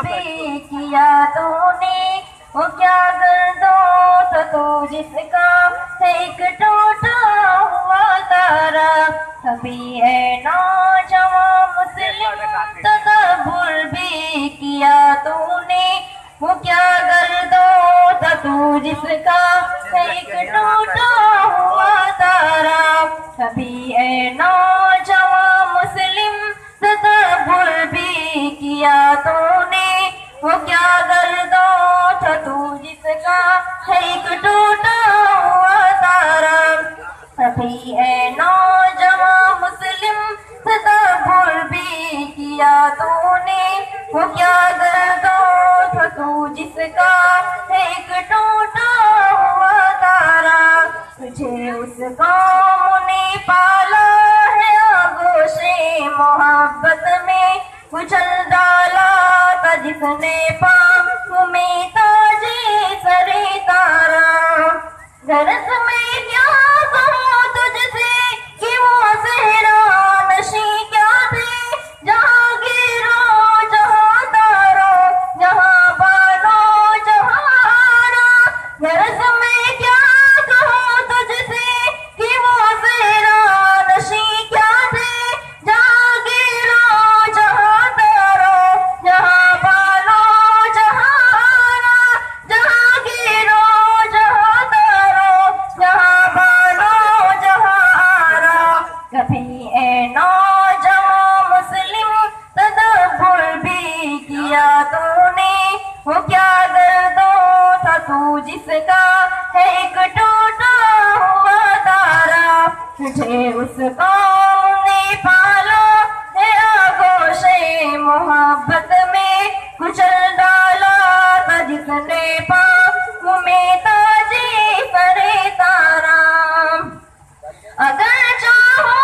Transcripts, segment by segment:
भी किया तूने, वो क्या गर्दो था तू जिसका एक टूटा हुआ तारा। कभी है नौजवान मुस्लिम तदब्बुर भी किया तूने, वो क्या गर्दो था तू जिसका एक टूटा हुआ तारा। कभी है नौजवान मुस्लिम तदब्बुर भी किया तूने, वो क्या गर्दो था तू जिसका एक टूटा हुआ तारा। कभी है नौजवान मुस्लिम तदब्बुर भी किया तूने, वो क्या गर्दो था तू जिसका एक टूटा हुआ तारा। तुझे उस कौम ने पाला है आगोशे मोहब्बत में, कुचल डाला था जिसने पाँव में ताजे सरे तारा। गरज में क्या कहूँ तुझसे कि वो सहरा नशी क्या थे, जहाँ गिरो जहाँ तारो, जहाँ बालो जहाँ हारा। गरज में क्या कहूँ तुझसे कि वो सहरा नशी क्या थे, जहाँ गिरो जहाँ तारो, जहाँ बालो जहाँ हारा। जहाँ गिरो जहाँ तारो, जहाँ बालो जहाँ हारा। कभी ए नौजवान मुस्लिम तदब्बुर भी किया तूने, वो क्या गर्दो था तू जिसका एक टूटा हुआ तारा। तुझे उस कौम ने पाला है आगोशे मोहब्बत में, कुचल डाला था जिसने पाँव में ताजे सरे तारा। अगर चाहो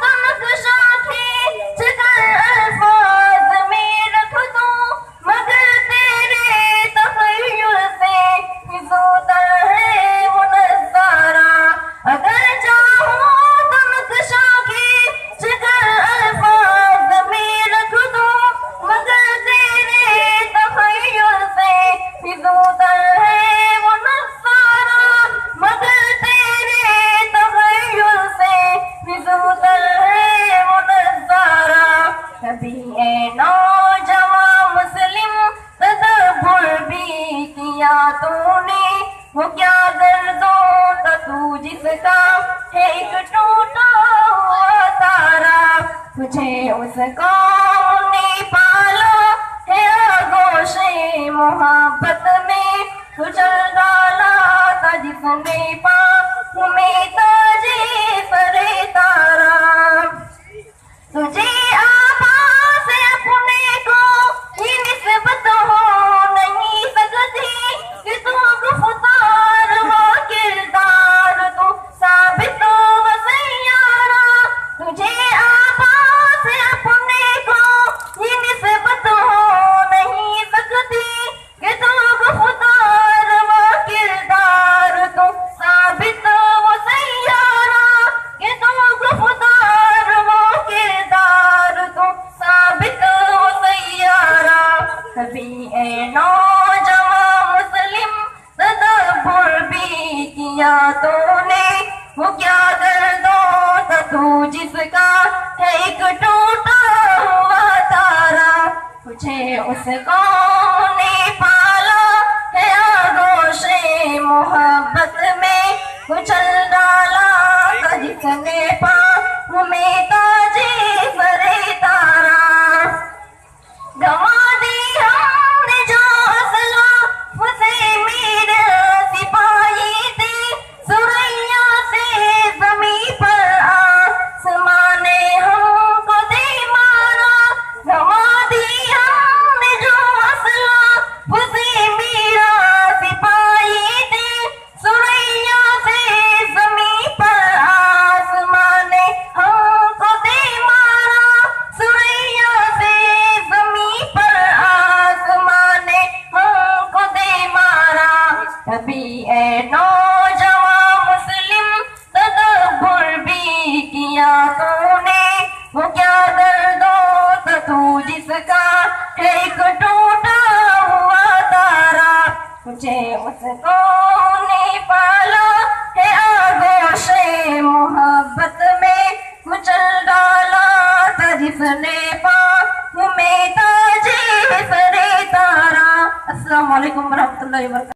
तो नक्शा खींच कर अल्फाज में रख दूं, मगर तेरे तख़य्युल से फिज़ूतर है वो नज़ारा। अगर चाहो तो नक्शा खींच कर अल्फाज में रख दूं, मगर तेरे तख़य्युल से फिज़ूतर है वो नज़ारा। मगर तेरे तख़य्युल से फिज़ूतर है वो नज़ारा। कभी ए नौजवान मुस्लिम तदब्बुर भी किया तूने, वो क्या गर्दो था तू जिसका एक टूटा हुआ तारा। तुझे उस कौम ने पाला है आगोशे मोहब्बत में, कुचल डाला था जिसने पाँव में ताजे सरे तारा। तुझे आभास अपने को ही निस्बत हो नहीं सकती, कि तू गुफ्तार हो किरदार तू साबित हो सैयारा। तुझे आभास अपने को ही निस्बत हो नहीं सकती, कि तू गुफ्तार हो किरदार तू साबित हो सैयारा। कि तू गुफ्तार हो किरदार तू साबित हो सैयारा। कभी ए नौजवान मुस्लिम तदब्बुर भी किया तूने, वो क्या गर्दो था तू जिसका एक टूटा हुआ तारा। तुझे उस कौम ने पाला है आगोशे मोहब्बत में, कुचल डाला था जिसने पाँव में ताजे सरे तारा। गवा दी हमने जो असला उसे मेरे सिपाही थे, सुरैया से ज़मीं पर आसमां ने हमको दे मारा। गवा दी हमने जो असला उसे मेरा सिपाही थे, सुरैया से ज़मीं पर आसमां ने हमको दे मारा। सुरैया से ज़मीं पर आसमां ने हमको दे मारा। कभी ए नौजवान मुस्लिम तदब्बुर भी किया तूने, वो क्या दर्दो था तू जिसका एक टूटा मुझे उसको ने पाला है आगोशे मोहब्बत में कुचल डाला था जिसने पाँव में ताजे सरे तारा। अस्सलाम वालेकुम रहमतुल्लाहि व बरकातहू।